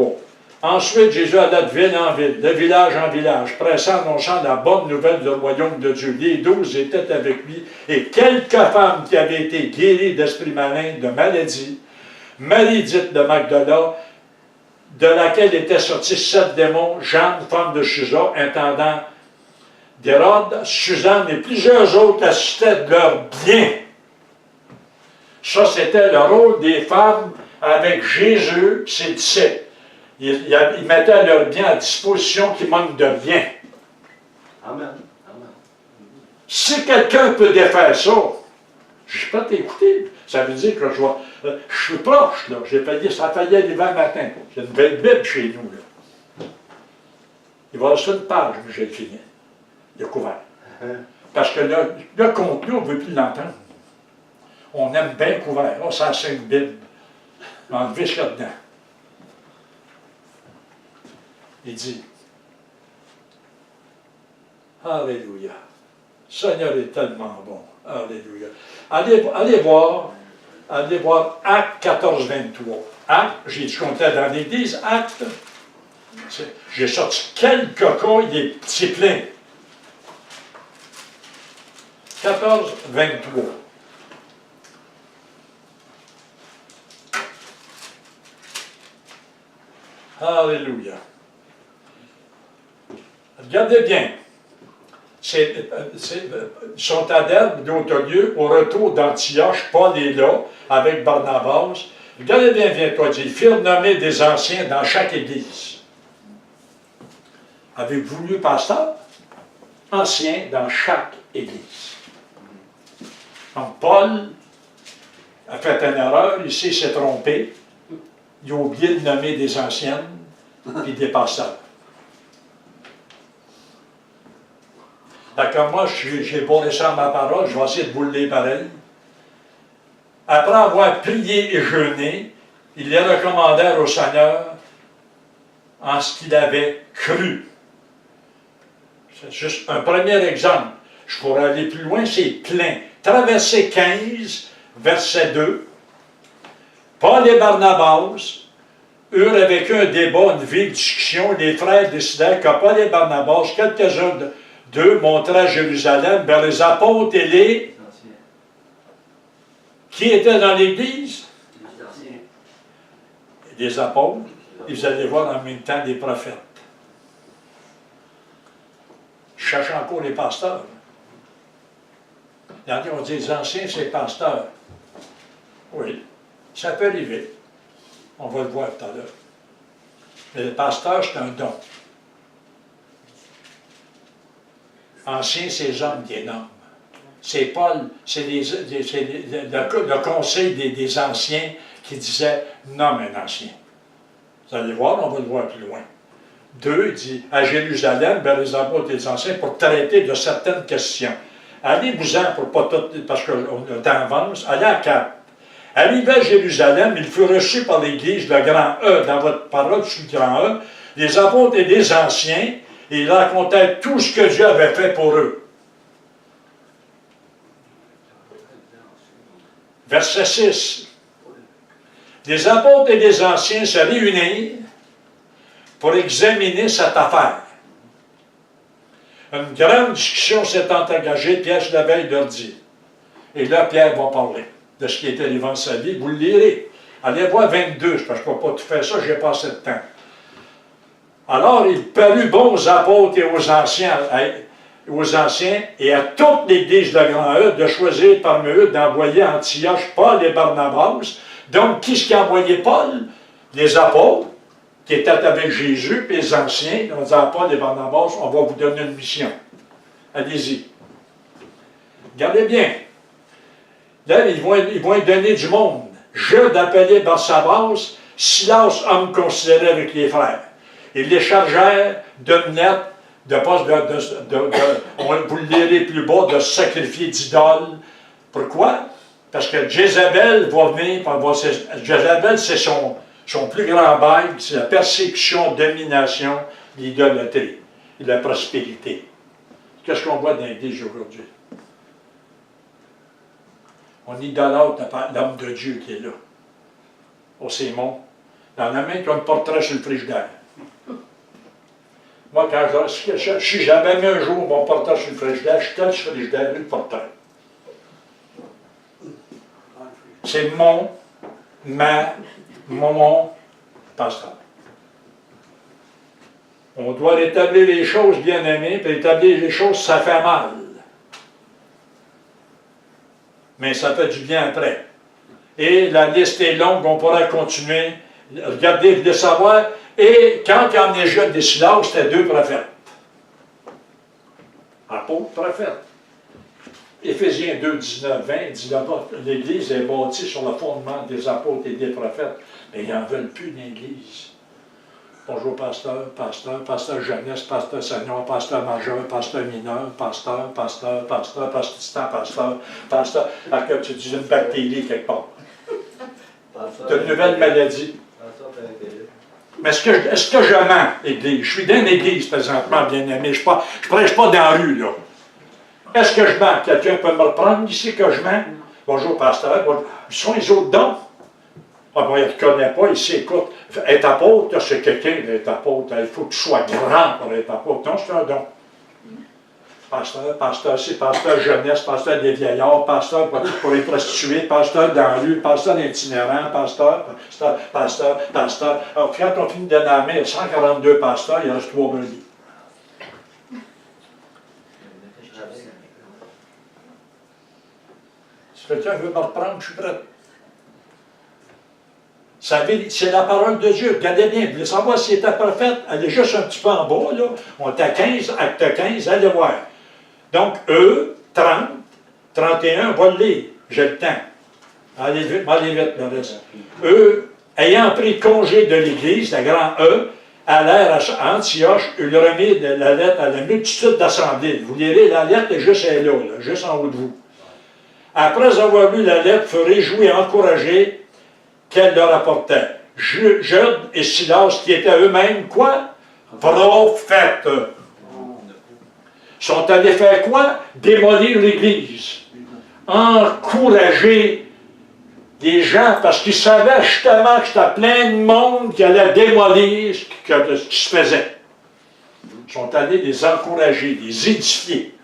Ensuite, Jésus alla de ville en ville, de village en village, pressant, annonçant la bonne nouvelle du royaume de Dieu. Les 12 étaient avec lui, et quelques femmes qui avaient été guéries d'esprits malins, de maladies, Marie dite de Magdala, de laquelle étaient sortis 7 démons, Jeanne, femme de Chuza, intendant d'Hérode, Suzanne et plusieurs autres assistaient de leur bien. Ça, c'était le rôle des femmes avec Jésus et ses disciples. Ils mettaient leur bien à disposition qui manque de rien.
Amen. Amen.
Si quelqu'un peut défaire ça, je peux t'écouter. Ça veut dire que je suis proche, là. Ça faillit l'hiver matin. J'ai une belle Bible chez nous, là. Il va y avoir ça une page, mais je vais le finir. Il est couvert. Parce que le contenu, on ne veut plus l'entendre. On aime bien couvert. Oh, ça, c'est une Bible. Enlevez ce là-dedans. Il dit, Alléluia. Seigneur est tellement bon. Alléluia. Allez voir Actes 14, 23. Actes, je comptais dans l'Église, Actes, j'ai sorti quelques cas, c'est plein. 14, 23. Alléluia. Regardez bien. Ils sont à Derbe, d'autres lieux, au retour d'Antioche, Paul est là, avec Barnabas. Regardez bien, viens-toi dire, ils firent nommer des anciens dans chaque église. Avez-vous lu, pasteur? Anciens dans chaque église. Donc, Paul a fait une erreur, ici, il s'est trompé. Il a oublié de nommer des anciennes et des pasteurs. D'accord, moi, j'ai beau laisser ma parole, je vais essayer de vous le lire pareil. Après avoir prié et jeûné, ils les recommandèrent au Seigneur en ce qu'il avait cru. C'est juste un premier exemple. Je pourrais aller plus loin, c'est plein. Traversée 15, verset 2. Paul et Barnabas eurent avec eux un débat, une vive discussion. Les frères décidèrent que Paul et Barnabas, quelques-uns d'eux, montraient à Jérusalem vers les apôtres et les... Qui étaient dans l'Église? Les apôtres. Et vous allez voir en même temps des prophètes. Je cherche encore les pasteurs. Il y en a qui ont dit les anciens, c'est pasteurs. Oui, ça peut arriver. On va le voir tout à l'heure. Mais le pasteur, c'est un don. Anciens, c'est les hommes des noms. C'est Paul, c'est le conseil des anciens qui disait nomme un ancien. Vous allez voir, on va le voir plus loin. 2, il dit à Jérusalem, vers les apôtres et les anciens, pour traiter de certaines questions. Allez-vous-en pour pas tout, parce que le temps avance, allez à 4. Arrivé à Jérusalem, il fut reçu par l'Église, le grand E, dans votre parole, sous le grand E, les apôtres et les anciens, et ils racontaient tout ce que Dieu avait fait pour eux. Verset 6. Les apôtres et les anciens se réunirent pour examiner cette affaire. Une grande discussion s'étant engagée, Pierre la veille leur dit. Et là, Pierre va parler de ce qui était arrivé en sa vie. Vous le lirez. Allez voir 22, parce que je ne peux pas tout faire ça, j'ai pas assez de temps. Alors, il parut bon aux apôtres et aux anciens et à toute l'Église de Grand E de choisir parmi eux d'envoyer à Antioche Paul et Barnabas. Donc, qui est-ce qui a envoyé Paul? Les apôtres, qui étaient avec Jésus, puis les anciens. On dit à Paul et Barnabas, on va vous donner une mission. Allez-y. Regardez bien. Là, ils vont lui donner du monde. Je d'appeler Barsabas, Silas, homme considéré avec les frères. Ils les chargèrent d'une lettre, vous le lirez plus bas, de sacrifier d'idoles. Pourquoi? Parce que Jézabel va venir, Jézabel, c'est son plus grand bail, c'est la persécution, domination, l'idolâtrie et la prospérité. Qu'est-ce qu'on voit dans l'Église aujourd'hui? On idolâtre l'homme de Dieu qui est là, au Sémon. Dans la main, qui a un portrait sur le frigidaire. Moi, si j'avais mis un jour mon porteur sur le frigidaire, je telle sur le frigidaire, le porteur. C'est mon pasteur. On doit rétablir les choses, bien aimés, puis rétablir les choses, ça fait mal. Mais ça fait du bien après. Et la liste est longue, on pourra continuer. Regardez, de savoir. Et quand il emmenait Jude des Silas, c'était 2 prophètes. Apôtres, prophètes. Éphésiens 2, 19, 20 dit là-bas, l'Église est bâtie sur le fondement des apôtres et des prophètes. Mais ils n'en veulent plus d'Église. Bonjour, pasteur jeunesse, pasteur senior, pasteur majeur, pasteur mineur, pasteur, pasteur. Alors que tu dis une bactérie quelque part. Tu as une nouvelle maladie. Mais est-ce que je mens, Église? Je suis dans une église présentement, bien aimé. Je ne prêche pas dans la rue, là. Est-ce que je mens? Quelqu'un peut me reprendre ici que je mens? Bonjour, pasteur. Bonjour. Ils sont les autres dons. Ah bon, il ne te connaît pas, ici, écoute. Être apôtre, c'est quelqu'un d'être apôtre. Il faut que tu sois grand pour être apôtre. Non, c'est un don. Pasteur, c'est pasteur jeunesse, pasteur des vieillards, pasteur pour les prostituées, pasteur dans la rue, pasteur itinérant, pasteur. Alors, quand on finit de nommer 142 pasteurs, il reste 3 brebis. Si quelqu'un veut me reprendre, je suis prêt. C'est la parole de Dieu. Regardez bien, vous voulez savoir s'il était prophète, allez juste un petit peu en bas, là. On est à 15, acte 15, allez voir. Donc, eux, 30, 31, on va le lire. J'ai le temps. Allez vite, le reste. Eux, ayant pris congé de l'Église, la grand E, allèrent à Antioche, ils remirent la lettre à la multitude d'assemblées. Vous lirez, la lettre est juste là, juste en haut de vous. Après avoir lu la lettre, furent réjouis et encouragés qu'elle leur apportait. Jude et Silas, qui étaient eux-mêmes, quoi? Prophètes. Sont allés faire quoi? Démolir l'Église. Encourager les gens, parce qu'ils savaient justement que c'était plein de monde qui allait démolir ce qui se faisait. Ils sont allés les encourager, les édifier.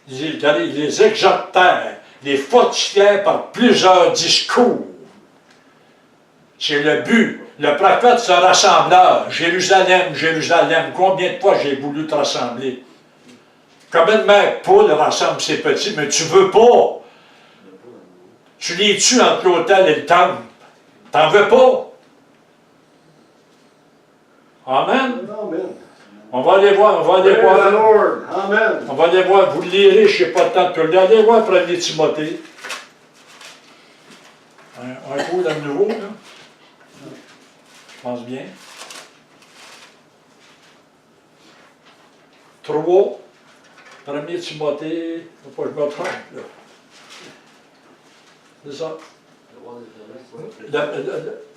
Ils les exhortèrent, les fortifièrent par plusieurs discours. C'est le but. Le prophète se rassembla. Jérusalem, Jérusalem, combien de fois j'ai voulu te rassembler? Comme une mère poule rassemble ses petits, mais tu ne veux pas. Tu les tues entre l'autel et le temple. Tu n'en veux pas. Amen.
Amen.
On va aller voir, on va aller voir.
Amen.
On va aller voir, vous le lirez, je n'ai pas le temps de tout le lire. Allez voir 1er Timothée. Un coup de nouveau, là. Je pense bien. 3, 1er Timothée, il ne faut pas que je me trompe, là. C'est ça.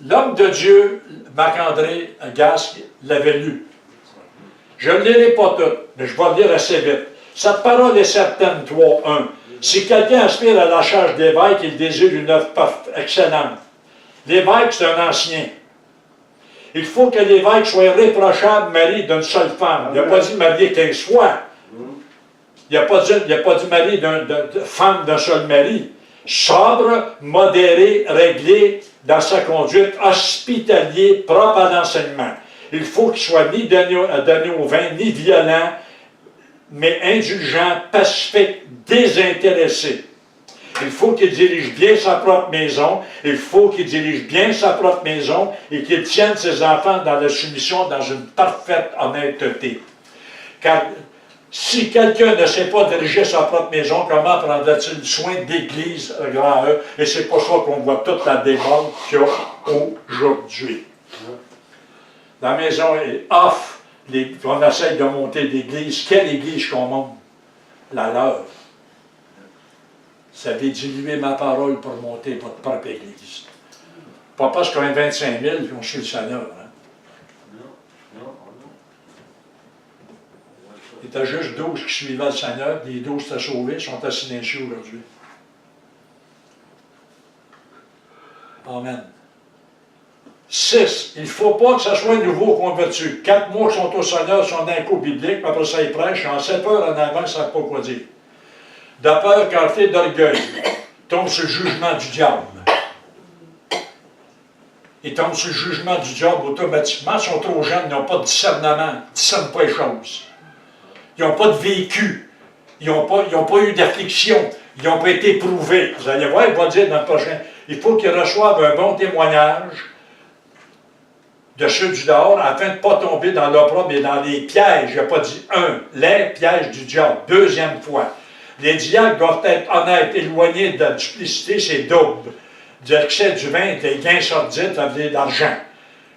L'homme de Dieu, Marc-André Gasque, l'avait lu. Je ne lirai pas tout, mais je vais le lire assez vite. Cette parole est certaine, 3.1. Si quelqu'un aspire à la charge d'évêque, il désire une œuvre excellente. L'évêque, c'est un ancien. Il faut que l'évêque soit irréprochable, mari d'une seule femme. Il n'a pas dit marié 15 fois. Il n'a pas dit mari de femme d'un seul mari. Sobre, modéré, réglé dans sa conduite, hospitalier, propre à l'enseignement. Il faut qu'il soit ni donné au vin, ni violent, mais indulgent, pacifique, désintéressé. Il faut qu'il dirige bien sa propre maison, il faut qu'il dirige bien sa propre maison et qu'il tienne ses enfants dans la soumission, dans une parfaite honnêteté. Car si quelqu'un ne sait pas diriger sa propre maison, comment prendra-t-il soin d'Église, grand E? Et c'est pour ça qu'on voit toute la débâcle qu'il y a aujourd'hui. La maison est off, on essaye de monter l'Église. Quelle Église qu'on monte? La leur. Ça avait dilué ma parole pour monter votre propre Église. Pas parce qu'on est 25 000 qui ont su le Seigneur. Hein? Il y était juste 12 qui suivaient le Seigneur, les 12 étaient sauvés, sont assis dans les cieux aujourd'hui. Amen. 6. Il ne faut pas que ce soit un nouveau converti. 4 mois qu'ils sont au Seigneur, sont dans un coup biblique, puis après ça, ils prêchent, en 7 heures en avant, ils ne savent pas quoi dire. De peur, quantité d'orgueil, tombe sur le jugement du diable. Ils tombent sur le jugement du diable automatiquement, ils sont trop jeunes, ils n'ont pas de discernement, ils ne discernent pas les choses. Ils n'ont pas de vécu, ils n'ont pas eu d'affliction, ils n'ont pas été éprouvés. Vous allez voir, il va dire dans le prochain, il faut qu'ils reçoivent un bon témoignage de ceux du dehors, afin de ne pas tomber dans l'opprobre et dans les pièges. Il n'a pas dit les pièges du diable. Deuxième fois, les diacres doivent être honnêtes, éloignés de la duplicité, c'est double. De l'excès du vin, des gains sordides, ça veut dire d'argent.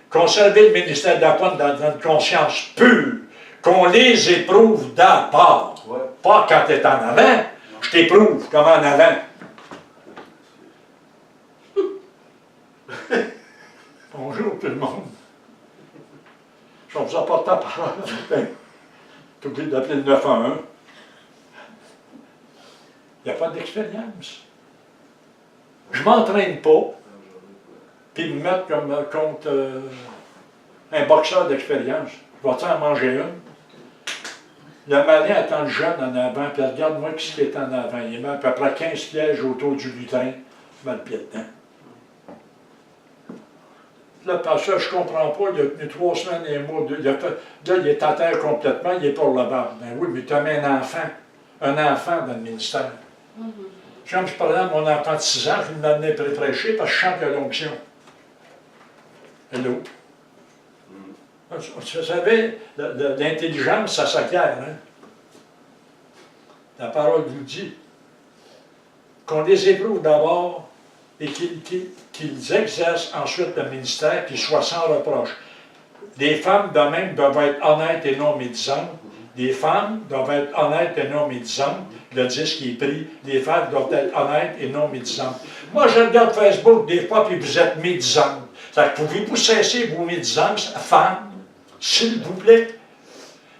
Conserver le ministère d'apôtre dans une conscience pure, qu'on les éprouve d'abord.
Ouais.
Pas quand tu es en avant, je t'éprouve comme en avant. Bonjour tout le monde. Je vais vous apporter la parole. Tu oublies d'appeler le 911. Il n'y a pas d'expérience. Je ne m'entraîne pas, puis me mettre comme contre un boxeur d'expérience. Je vais-tu en manger une? Le malin attend le jeune en avant, puis regarde-moi qui est en avant. Il met à peu près 15 pièges autour du lutrin. Je mets le pied dedans. Là, parce que je ne comprends pas, il a tenu 3 semaines et un mois. Là, il est à terre complètement, il est pour le bas. Ben oui, mais tu as mis un enfant dans le ministère. Quand je parlais à mon enfant de 6 ans, je m'amenais prêcher parce que je chante de l'onction. Hello. Vous savez, l'intelligence, ça s'acquiert. Hein? La parole vous dit qu'on les éprouve d'abord et qu'ils exercent ensuite le ministère, qu'ils soient sans reproche. Les femmes, de même, doivent être honnêtes et non médisantes. Les femmes doivent être honnêtes et non médisantes. Le disque qui est pris, les femmes doivent être honnêtes et non médisantes. Moi, je regarde Facebook des fois, puis vous êtes médisantes. Pouvez-vous cesser vos médisances, femmes, s'il vous plaît?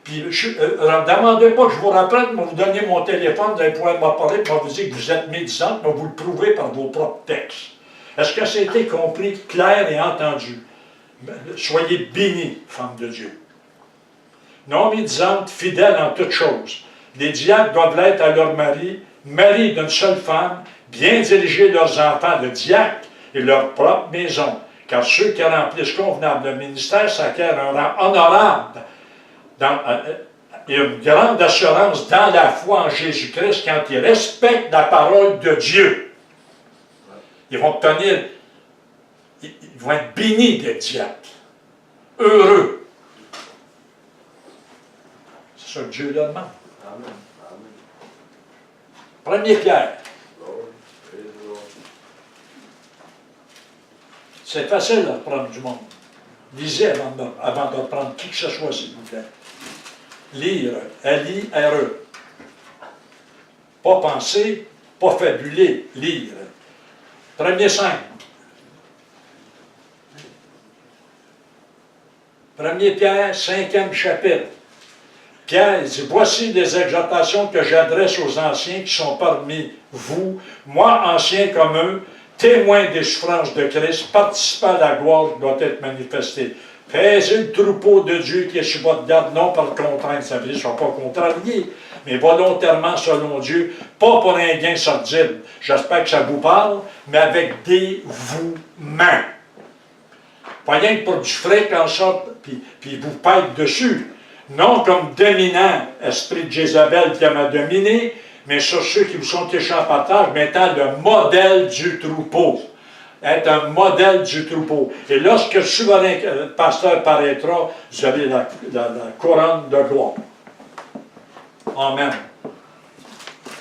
Puis, ne demandez pas que je vous reprenne, mais vous donnez mon téléphone, vous allez pouvoir m'en parler, puis vous dire que vous êtes médisante, mais vous le prouvez par vos propres textes. Est-ce que ça a été compris, clair et entendu? Soyez bénis, femmes de Dieu. Non médisantes, fidèles en toutes choses. Les diacres doivent l'être à leur mari, mari d'une seule femme, bien diriger leurs enfants, le diacre et leur propre maison. Car ceux qui remplissent convenable le ministère s'acquièrent un rang honorable et une grande assurance dans la foi en Jésus-Christ quand ils respectent la parole de Dieu. Ils vont ils vont être bénis des diacres. Heureux. C'est ça que Dieu leur demande.
Amen. Amen.
1er Pierre.
Lord, praise the Lord.
C'est facile à prendre du monde. Lisez avant de prendre qui que ce soit, s'il vous plaît. Lire, L-I-R-E. Pas penser, pas fabuler, lire. 1er 5. 1er Pierre, 5e chapitre. Pierre dit, voici les exhortations que j'adresse aux anciens qui sont parmi vous, moi ancien comme eux, témoins des souffrances de Christ, participant à la gloire qui doit être manifestée. Faites le troupeau de Dieu qui est sur votre garde, non par contrainte, ça veut dire qu'ils ne sont pas contrariés, mais volontairement selon Dieu, pas pour un gain sordide. J'espère que ça vous parle, mais avec dévouement. Pas rien que pour du fric en sorte, puis vous pète dessus. Non comme dominant, esprit de Jézabel qui m'a dominé, mais sur ceux qui vous sont échappatages, mettant le modèle du troupeau. Être un modèle du troupeau. Et lorsque le souverain pasteur paraîtra, vous avez la couronne de gloire. Amen.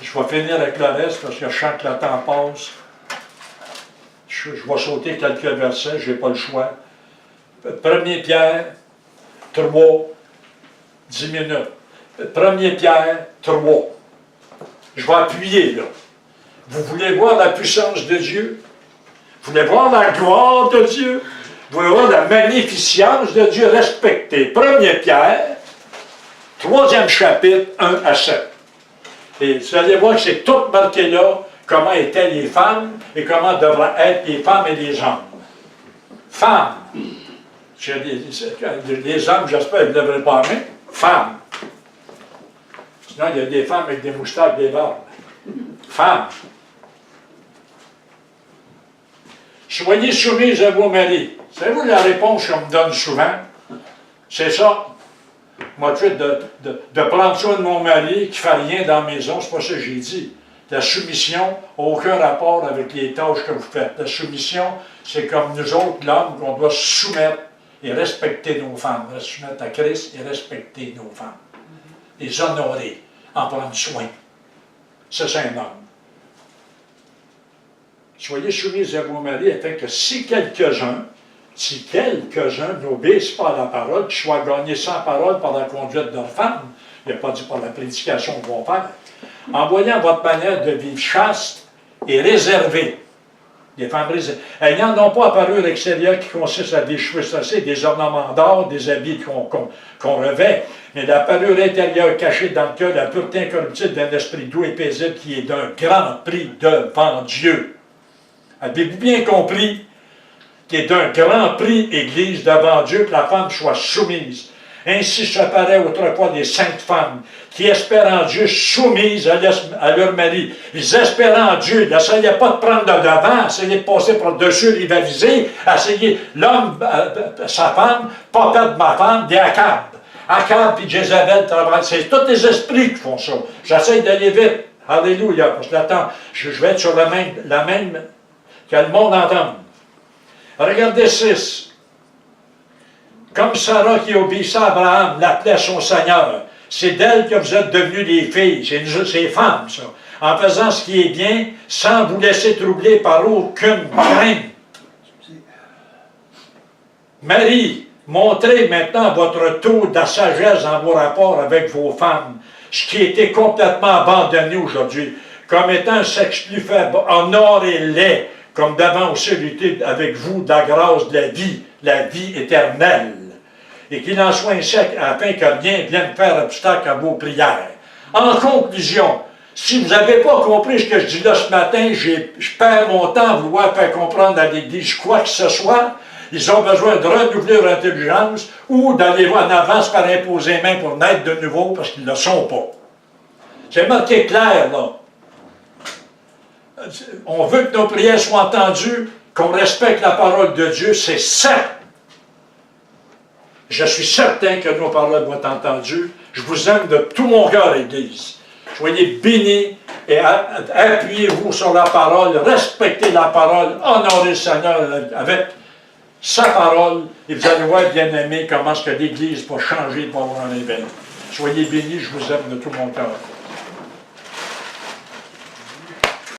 Je vais finir avec le reste parce que je sens que le temps passe. Je vais sauter quelques versets, je n'ai pas le choix. 1er Pierre 3, 10 minutes. 1er Pierre 3. Je vais appuyer là. Vous voulez voir la puissance de Dieu? Vous voulez voir la gloire de Dieu? Vous voulez voir la magnificence de Dieu? Respectez. 1er Pierre, 3e chapitre, 1 à 7. Et vous allez voir que c'est tout marqué là, comment étaient les femmes et comment devraient être les femmes et les hommes. Femmes. J'ai des hommes, j'espère qu'ils ne devraient pas aimer. Femmes. Sinon, il y a des femmes avec des moustaches, des barbes. Femmes. Soyez soumises à vos maris. Savez-vous la réponse qu'on me donne souvent? C'est ça. Moi, tout de suite, de prendre soin de mon mari qui ne fait rien dans la maison, c'est pas ça que j'ai dit. La soumission n'a aucun rapport avec les tâches que vous faites. La soumission, c'est comme nous autres, l'homme, qu'on doit se soumettre et respecter nos femmes. Se soumettre à Christ et respecter nos femmes. Les honorer, en prendre soin. Ça, c'est un homme. Soyez soumis à vos maris afin que si quelques-uns n'obéissent pas à la parole, qu'ils soient gagnés sans parole par la conduite de leur femme, il n'a pas dit par la prédication qu'ils vont faire, en voyant votre manière de vivre chaste et réservée. Les femmes réservées. Elles n'en ont pas apparu à l'extérieur qui consiste à des cheveux tracés, des ornements d'or, des habits qu'on revêt, mais la parure intérieure cachée dans le cœur, la pureté incorruptible d'un esprit doux et paisible qui est d'un grand prix devant Dieu. Avez-vous bien compris qu'il est d'un grand prix, Église, devant Dieu, que la femme soit soumise? Ainsi se paraît autrefois des saintes femmes qui espèrent en Dieu soumises à leur mari. Ils espèrent en Dieu, n'essayaient pas de prendre de devant, essayaient de passer par-dessus, rivaliser, essayer l'homme, sa femme, pas perdre ma femme, des Akab. Akab et Jézabel travaillent. C'est tous les esprits qui font ça. J'essaie d'aller vite. Alléluia. Parce que attends, je vais être sur la même que le monde entende. Regardez 6. Comme Sarah qui obéissait à Abraham, l'appelait son Seigneur. C'est d'elle que vous êtes devenus des filles. C'est les femmes, ça. En faisant ce qui est bien, sans vous laisser troubler par aucune crainte. Marie, montrez maintenant votre taux de sagesse dans vos rapports avec vos femmes, ce qui a été complètement abandonné aujourd'hui, comme étant un sexe plus faible. Honorez-les, comme devant aussi lutter avec vous de la grâce de la vie éternelle. Et qu'il en soit ainsi afin que rien vienne faire obstacle à vos prières. En conclusion, si vous n'avez pas compris ce que je dis là ce matin, je perds mon temps à vouloir faire comprendre à l'Église quoi que ce soit. Ils ont besoin de renouveler leur intelligence ou d'aller en avance par imposer main pour naître de nouveau parce qu'ils ne le sont pas. C'est marqué clair, là. On veut que nos prières soient entendues, qu'on respecte la parole de Dieu, c'est certain. Je suis certain que nos paroles vont être entendues. Je vous aime de tout mon cœur, Église. Soyez bénis et appuyez-vous sur la parole, respectez la parole, honorez le Seigneur avec sa parole, et vous allez voir, bien-aimés, comment est-ce que l'Église va changer pour avoir un événement. Soyez bénis, je vous aime de tout mon cœur.